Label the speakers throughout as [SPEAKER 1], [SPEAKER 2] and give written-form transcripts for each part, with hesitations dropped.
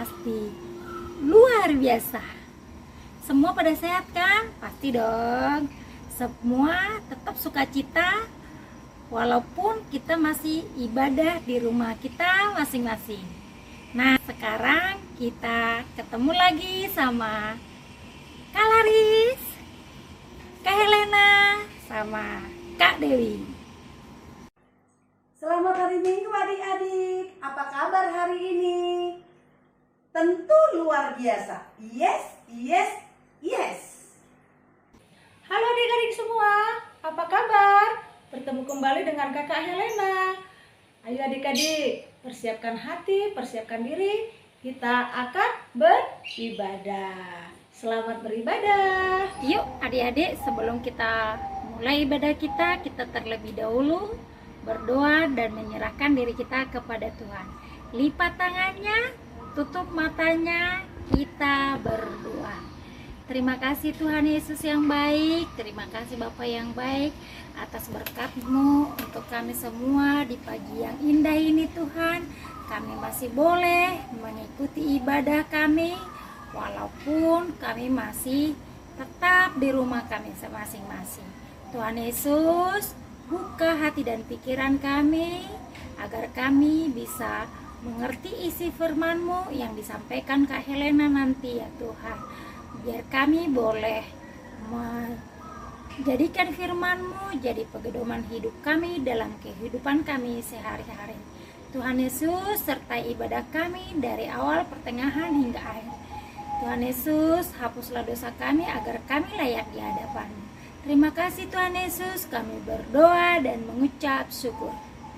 [SPEAKER 1] pasti luar biasa. Semua pada sehat kan? Pasti dong. Semua tetap sukacita walaupun kita masih ibadah di rumah kita masing-masing. Nah, sekarang kita ketemu lagi sama Kak Laris, Kak Helena, sama Kak Dewi.
[SPEAKER 2] Selamat hari Minggu adik-adik. Apa kabar hari ini? Tentu luar biasa. Yes, yes, yes.
[SPEAKER 3] Halo adik-adik semua, apa kabar? Bertemu kembali dengan Kakak Helena. Ayo adik-adik, persiapkan hati, persiapkan diri. Kita akan beribadah. Selamat beribadah.
[SPEAKER 1] Yuk adik-adik, sebelum kita mulai ibadah kita terlebih dahulu berdoa dan menyerahkan diri kita kepada Tuhan. Lipat tangannya, tutup matanya, kita berdoa. Terima kasih Tuhan Yesus yang baik, terima kasih Bapa yang baik atas berkat-Mu untuk kami semua di pagi yang indah ini Tuhan. Kami masih boleh mengikuti ibadah kami walaupun kami masih tetap di rumah kami masing-masing. Tuhan Yesus, buka hati dan pikiran kami agar kami bisa mengerti isi firman-Mu yang disampaikan Kak Helena nanti ya Tuhan. Biar kami boleh menjadikan firman-Mu jadi pedoman hidup kami dalam kehidupan kami sehari-hari. Tuhan Yesus, sertai ibadah kami dari awal, pertengahan hingga akhir. Tuhan Yesus, hapuslah dosa kami agar kami layak di hadapan-Mu. Terima kasih Tuhan Yesus, kami berdoa dan mengucap syukur.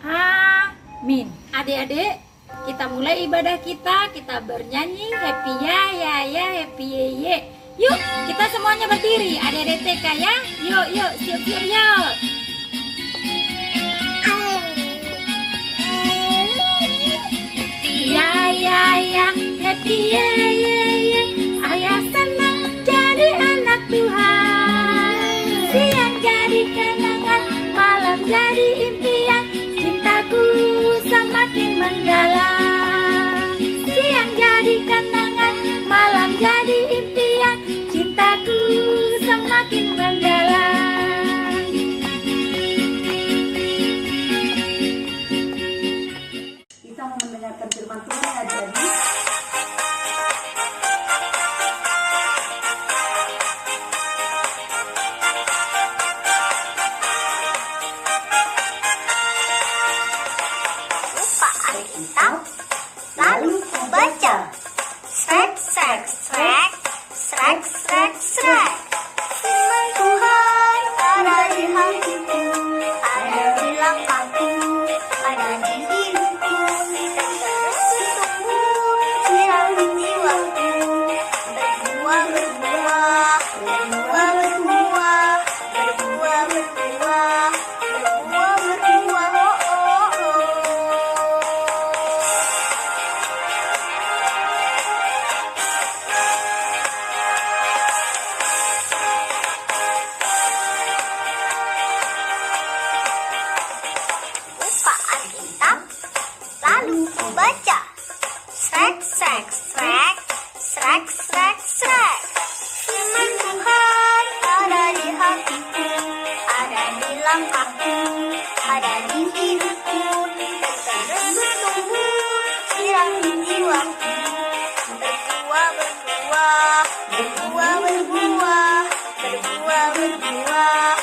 [SPEAKER 1] Amin. Adik-adik, kita mulai ibadah kita bernyanyi happy ya happy ye. Yuk, kita semuanya berdiri, adik-adik TK ya. Yuk, siap-siap yuk. Ya, happy ya. Ayah senang jadi anak Tuhan. Siang jadi kenangan, malam jadi impian. Cintaku semakin mendalam. Siang jadi kenangan, malam jadi impian. Cintaku semakin mendalam.
[SPEAKER 2] Kita mau mendengarkan firman Tuhan ya adik-adik.
[SPEAKER 4] Lupa Alkitab, lalu ku baca. Srek, srek, srek, srek, srek, srek. Firman Tuhan ada di hatiku, ada di langkahku, ada di hidupku, dan terus bertumbuh siang demi waktu. Berbuah, berbuah, berbuah, berbuah, berbuah, berbuah, berbuah, berbuah, oh, oh, oh. Buka Alkitab, lalu ku baca. Srek, srek, srek, srek, srek, srek. Firman Tuhan ada di hatiku, ada di langkahku, ada di hidupku, dan terus bertumbuh siang demi waktu. Berbuah, berbuah, berbuah, berbuah, berbuah, berbuah,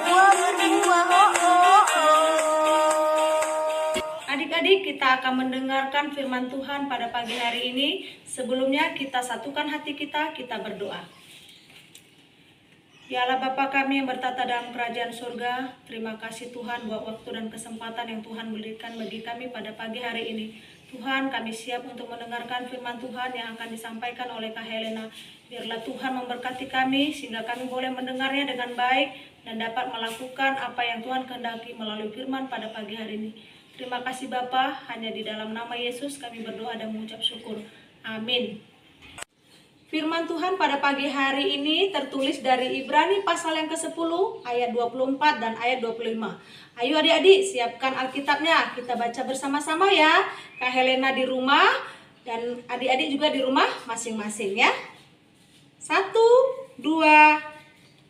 [SPEAKER 4] berbuah, berbuah, oh, oh, oh.
[SPEAKER 3] Adik-adik, kita akan mendengarkan firman Tuhan pada pagi hari ini. Sebelumnya kita satukan hati kita berdoa. Ya Allah Bapa kami yang bertata dalam kerajaan surga, terima kasih Tuhan buat waktu dan kesempatan yang Tuhan berikan bagi kami pada pagi hari ini. Tuhan, kami siap untuk mendengarkan firman Tuhan yang akan disampaikan oleh Kak Helena. Biarlah Tuhan memberkati kami sehingga kami boleh mendengarnya dengan baik dan dapat melakukan apa yang Tuhan kehendaki melalui firman pada pagi hari ini. Terima kasih Bapa, hanya di dalam nama Yesus kami berdoa dan mengucap syukur. Amin. Firman Tuhan pada pagi hari ini tertulis dari Ibrani pasal yang ke-10 ayat 24 dan ayat 25. Ayo adik-adik siapkan Alkitabnya, kita baca bersama-sama ya. Kak Helena di rumah Dan adik-adik juga di rumah masing-masing ya. 1, 2,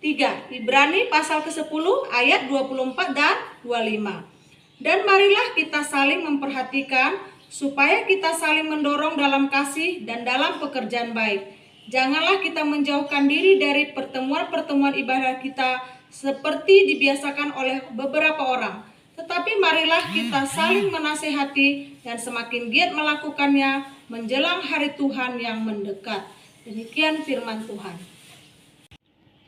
[SPEAKER 3] 3. Ibrani pasal ke-10 ayat 24 dan 25. Dan marilah kita saling memperhatikan supaya kita saling mendorong dalam kasih dan dalam pekerjaan baik. Janganlah kita menjauhkan diri dari pertemuan-pertemuan ibadah kita seperti dibiasakan oleh beberapa orang. Tetapi marilah kita saling menasehati dan semakin giat melakukannya menjelang hari Tuhan yang mendekat. Demikian firman Tuhan.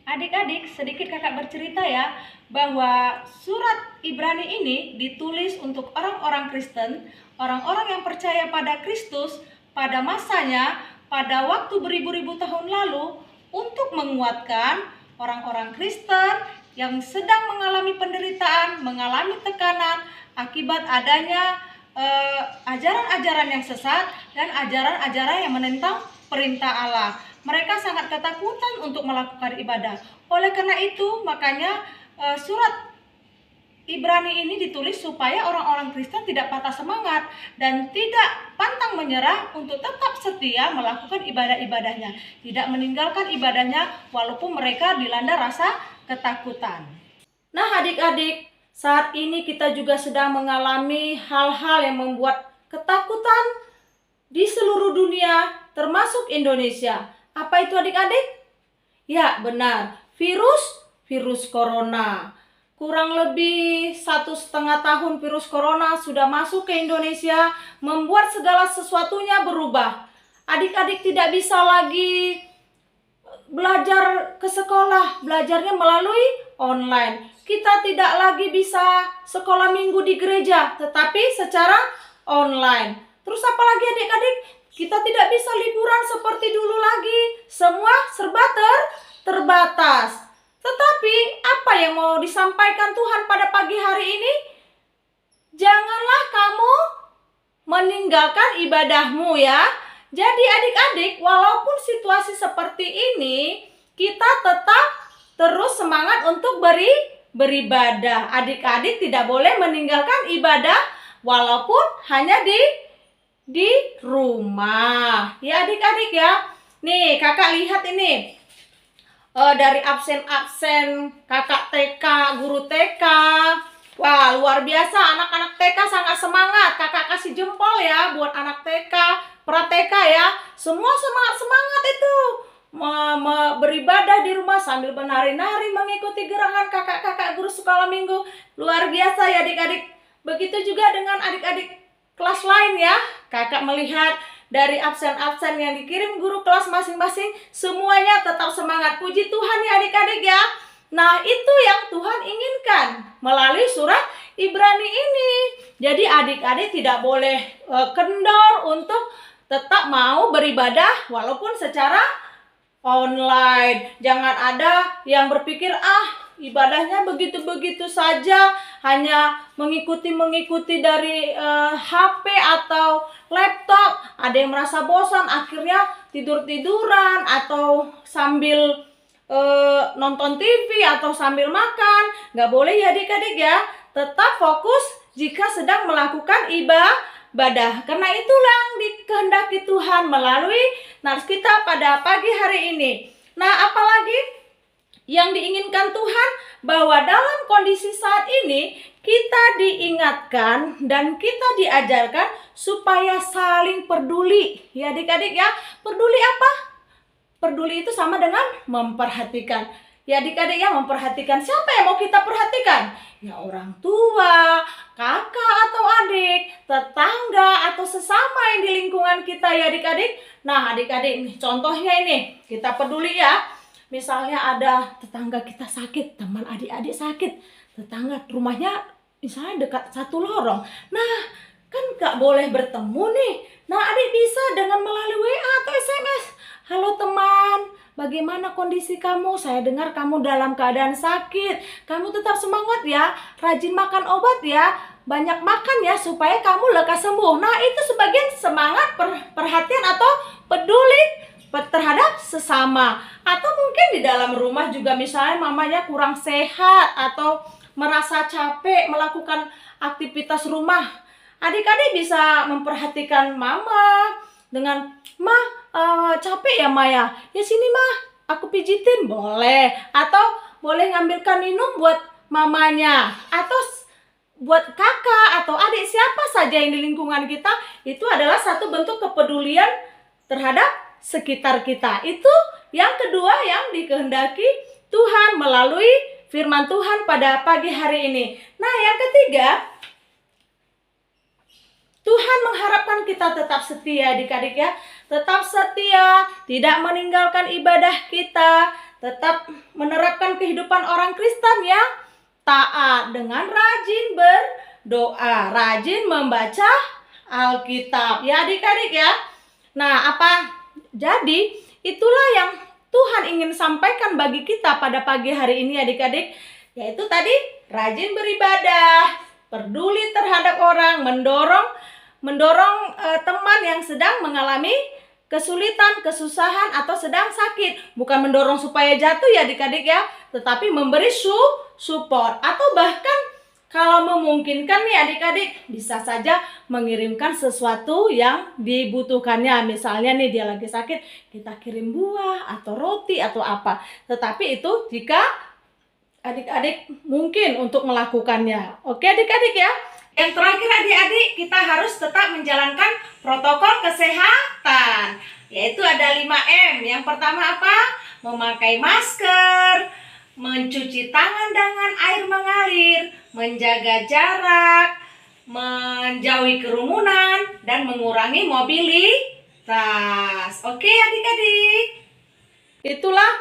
[SPEAKER 3] Adik-adik, sedikit kakak bercerita ya, bahwa surat Ibrani ini ditulis untuk orang-orang Kristen, orang-orang yang percaya pada Kristus pada masanya, pada waktu beribu-ribu tahun lalu, untuk menguatkan orang-orang Kristen yang sedang mengalami penderitaan, mengalami tekanan akibat adanya ajaran-ajaran yang sesat dan ajaran-ajaran yang menentang perintah Allah. Mereka sangat ketakutan untuk melakukan ibadah. Oleh karena itu, makanya surat Ibrani ini ditulis supaya orang-orang Kristen tidak patah semangat dan tidak pantang menyerah untuk tetap setia melakukan ibadah-ibadahnya, tidak meninggalkan ibadahnya walaupun mereka dilanda rasa ketakutan. Nah adik-adik, saat ini kita juga sedang mengalami hal-hal yang membuat ketakutan di seluruh dunia, termasuk Indonesia. Apa itu adik-adik? Ya benar, virus corona. Kurang lebih 1,5 tahun virus corona sudah masuk ke Indonesia, membuat segala sesuatunya berubah. Adik-adik tidak bisa lagi belajar ke sekolah, belajarnya melalui online. Kita tidak lagi bisa sekolah minggu di gereja, tetapi secara online. Terus apa lagi adik-adik? Kita tidak bisa liburan seperti dulu lagi. Semua serba terbatas. Tetapi apa yang mau disampaikan Tuhan pada pagi hari ini? Janganlah kamu meninggalkan ibadahmu ya. Jadi adik-adik, walaupun situasi seperti ini, kita tetap terus semangat untuk beribadah. Adik-adik tidak boleh meninggalkan ibadah walaupun hanya di rumah. Ya adik-adik ya. Nih kakak lihat ini. Dari absen-absen kakak TK, guru TK. Wah luar biasa, anak-anak TK sangat semangat. Kakak kasih jempol ya buat anak TK, pra-TK ya. Semua semangat itu beribadah di rumah sambil menari-nari mengikuti gerakan kakak-kakak guru sekolah minggu. Luar biasa ya adik-adik. Begitu juga dengan adik-adik kelas lain ya. Kakak melihat dari absen-absen yang dikirim guru kelas masing-masing, semuanya tetap semangat. Puji Tuhan ya adik-adik ya. Nah itu yang Tuhan inginkan melalui surat Ibrani ini. Jadi adik-adik tidak boleh kendor untuk tetap mau beribadah walaupun secara online. Jangan ada yang berpikir ibadahnya begitu-begitu saja, hanya mengikuti dari HP atau laptop. Ada yang merasa bosan, akhirnya tidur-tiduran atau sambil nonton TV atau sambil makan. Nggak boleh ya adik-adik ya. Tetap fokus jika sedang melakukan ibadah. Karena itulah yang dikehendaki Tuhan melalui nas kita pada pagi hari ini. Nah apalagi yang diinginkan Tuhan, bahwa dalam kondisi saat ini kita diingatkan dan kita diajarkan supaya saling peduli. Ya adik-adik ya, peduli apa? Peduli itu sama dengan memperhatikan. Ya adik-adik ya, memperhatikan siapa yang mau kita perhatikan? Ya orang tua, kakak atau adik, tetangga atau sesama yang di lingkungan kita ya adik-adik. Nah adik-adik nih contohnya ini, kita peduli ya. Misalnya ada tetangga kita sakit, teman adik-adik sakit, tetangga rumahnya misalnya dekat satu lorong. Nah, kan gak boleh bertemu nih. Nah, adik bisa dengan melalui WA atau SMS. Halo teman, bagaimana kondisi kamu? Saya dengar kamu dalam keadaan sakit. Kamu tetap semangat ya, rajin makan obat ya, banyak makan ya supaya kamu lekas sembuh. Nah, itu sebagian semangat perhatian atau peduli terhadap sesama. Atau mungkin di dalam rumah juga misalnya mamanya kurang sehat atau merasa capek melakukan aktivitas rumah. Adik-adik bisa memperhatikan mama, dengan, capek ya Maya, ya sini mah aku pijitin, boleh. Atau boleh ngambilkan minum buat mamanya, atau buat kakak atau adik, siapa saja yang di lingkungan kita. Itu adalah satu bentuk kepedulian terhadap sekitar kita. Itu yang kedua yang dikehendaki Tuhan melalui firman Tuhan pada pagi hari ini. Nah, yang ketiga, Tuhan mengharapkan kita tetap setia, adik-adik ya. Tetap setia, tidak meninggalkan ibadah kita, tetap menerapkan kehidupan orang Kristen yang taat dengan rajin berdoa, rajin membaca Alkitab. Ya adik-adik ya. Nah, jadi itulah yang Tuhan ingin sampaikan bagi kita pada pagi hari ini adik-adik. Yaitu tadi rajin beribadah, peduli terhadap orang, mendorong teman yang sedang mengalami kesulitan, kesusahan atau sedang sakit. Bukan mendorong supaya jatuh ya adik-adik ya, tetapi memberi support. Atau bahkan kalau memungkinkan nih adik-adik, bisa saja mengirimkan sesuatu yang dibutuhkannya. Misalnya nih dia lagi sakit, kita kirim buah atau roti atau apa. Tetapi itu jika adik-adik mungkin untuk melakukannya. Oke adik-adik ya. Yang terakhir adik-adik, kita harus tetap menjalankan protokol kesehatan. Yaitu ada 5M. Yang pertama apa? Memakai masker, mencuci tangan dengan air mengalir, menjaga jarak, menjauhi kerumunan, dan mengurangi mobilitas. Oke adik-adik. Itulah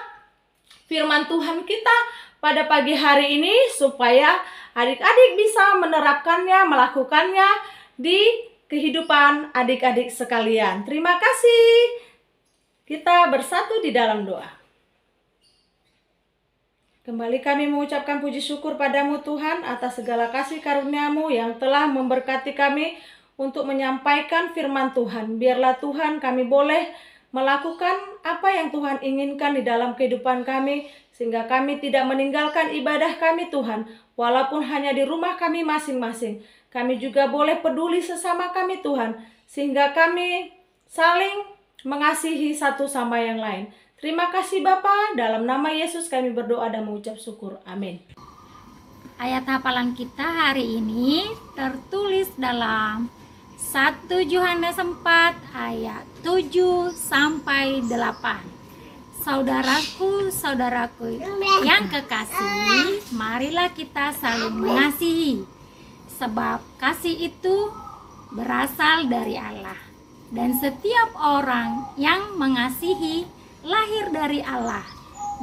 [SPEAKER 3] firman Tuhan kita pada pagi hari ini supaya adik-adik bisa menerapkannya, melakukannya di kehidupan adik-adik sekalian. Terima kasih. Kita bersatu di dalam doa. Kembali kami mengucapkan puji syukur padamu Tuhan atas segala kasih karunia-Mu yang telah memberkati kami untuk menyampaikan firman Tuhan. Biarlah Tuhan kami boleh melakukan apa yang Tuhan inginkan di dalam kehidupan kami, sehingga kami tidak meninggalkan ibadah kami Tuhan, walaupun hanya di rumah kami masing-masing. Kami juga boleh peduli sesama kami Tuhan, sehingga kami saling mengasihi satu sama yang lain. Terima kasih Bapa, dalam nama Yesus kami berdoa dan mengucap syukur. Amin.
[SPEAKER 1] Ayat hafalan kita hari ini tertulis dalam 1 Yohanes 4 ayat 7 sampai 8. Saudaraku yang kekasih, marilah kita saling mengasihi, sebab kasih itu berasal dari Allah. Dan setiap orang yang mengasihi lahir dari Allah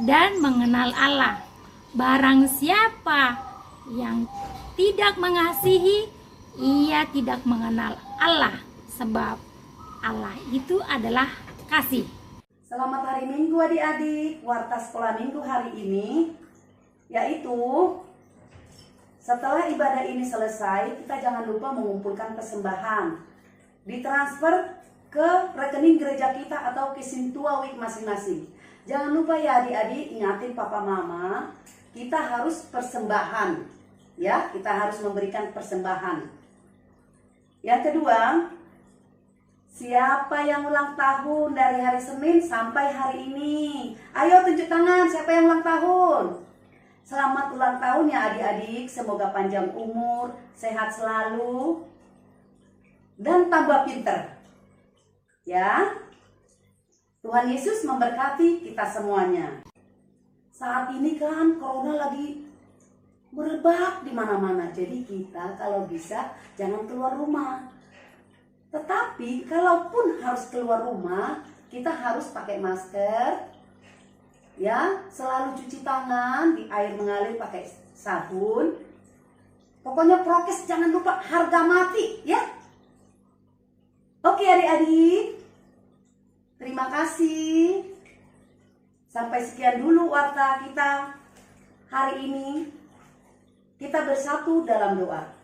[SPEAKER 1] dan mengenal Allah. Barang siapa yang tidak mengasihi, ia tidak mengenal Allah, sebab Allah itu adalah kasih.
[SPEAKER 2] Selamat hari Minggu adik-adik. Warta sekolah Minggu hari ini yaitu setelah ibadah ini selesai, kita jangan lupa mengumpulkan persembahan, ditransfer ke rekening gereja kita atau ke Sintua Week masing-masing. Jangan lupa ya adik-adik, ingatin papa mama, kita harus persembahan. Ya, kita harus memberikan persembahan. Yang kedua, siapa yang ulang tahun dari hari Senin sampai hari ini? Ayo tunjuk tangan, siapa yang ulang tahun? Selamat ulang tahun ya adik-adik, semoga panjang umur, sehat selalu, dan tambah pinter. Ya, Tuhan Yesus memberkati kita semuanya. Saat ini kan corona lagi merebak di mana-mana. Jadi kita kalau bisa jangan keluar rumah. Tetapi kalaupun harus keluar rumah, kita harus pakai masker. Ya, selalu cuci tangan, di air mengalir pakai sabun. Pokoknya prokes jangan lupa, harga mati ya. Oke adik-adik, terima kasih. Sampai sekian dulu warta kita hari ini. Kita bersatu dalam doa.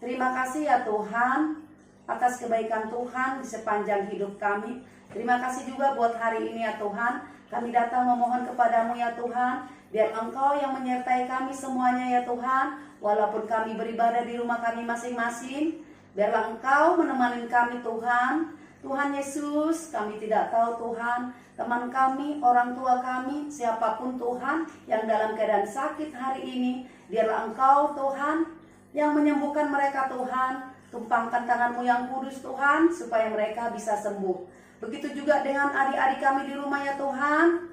[SPEAKER 2] Terima kasih ya Tuhan atas kebaikan Tuhan di sepanjang hidup kami. Terima kasih juga buat hari ini ya Tuhan. Kami datang memohon kepadamu ya Tuhan, biar Engkau yang menyertai kami semuanya ya Tuhan. Walaupun kami beribadah di rumah kami masing-masing, biarlah Engkau menemani kami Tuhan. Tuhan Yesus, kami tidak tahu Tuhan, teman kami, orang tua kami, siapapun Tuhan yang dalam keadaan sakit hari ini, biarlah Engkau Tuhan yang menyembuhkan mereka Tuhan. Tumpangkan tangan-Mu yang kudus Tuhan, supaya mereka bisa sembuh. Begitu juga dengan adik-adik kami di rumah ya Tuhan.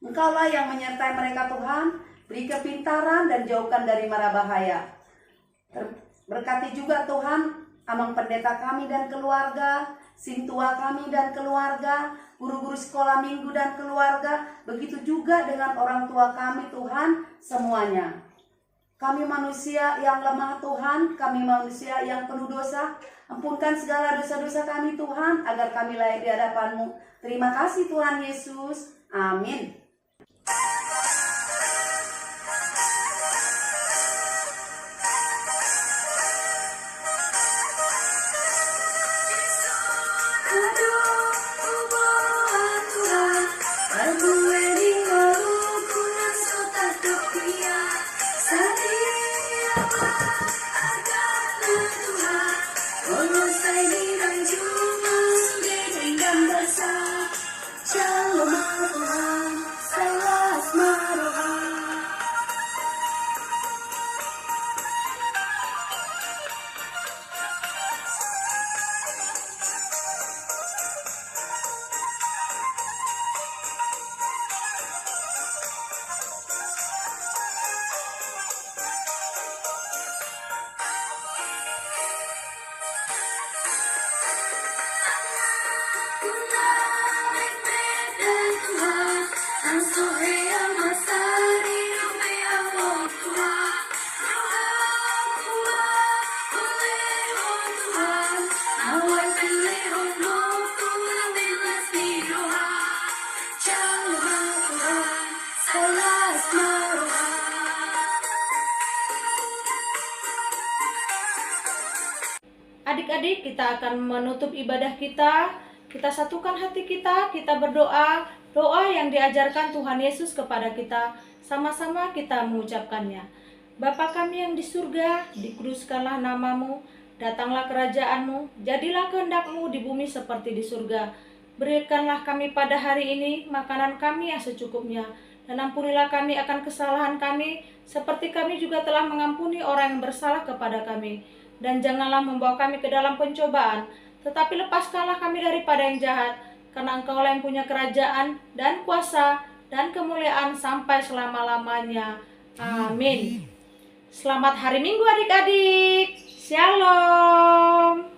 [SPEAKER 2] Engkaulah yang menyertai mereka Tuhan, beri kepintaran dan jauhkan dari mara bahaya. Berkati juga Tuhan, Amang pendeta kami dan keluarga, Sintua kami dan keluarga, guru-guru sekolah minggu dan keluarga, begitu juga dengan orang tua kami Tuhan, semuanya. Kami manusia yang lemah Tuhan, kami manusia yang penuh dosa, ampunkan segala dosa-dosa kami Tuhan, agar kami layak di hadapan-Mu. Terima kasih Tuhan Yesus, amin.
[SPEAKER 3] Adik-adik, kita akan menutup ibadah kita. Kita satukan hati kita berdoa, doa yang diajarkan Tuhan Yesus kepada kita. Sama-sama kita mengucapkannya. Bapa kami yang di surga, dikuduskanlah nama-Mu, datanglah kerajaan-Mu, jadilah kehendak-Mu di bumi seperti di surga. Berikanlah kami pada hari ini makanan kami yang secukupnya, dan ampunilah kami akan kesalahan kami, seperti kami juga telah mengampuni orang yang bersalah kepada kami. Dan janganlah membawa kami ke dalam pencobaan, tetapi lepaskanlah kami daripada yang jahat, karena Engkau-lah yang punya kerajaan dan kuasa dan kemuliaan sampai selama-lamanya. Amin. Selamat hari Minggu adik-adik. Shalom.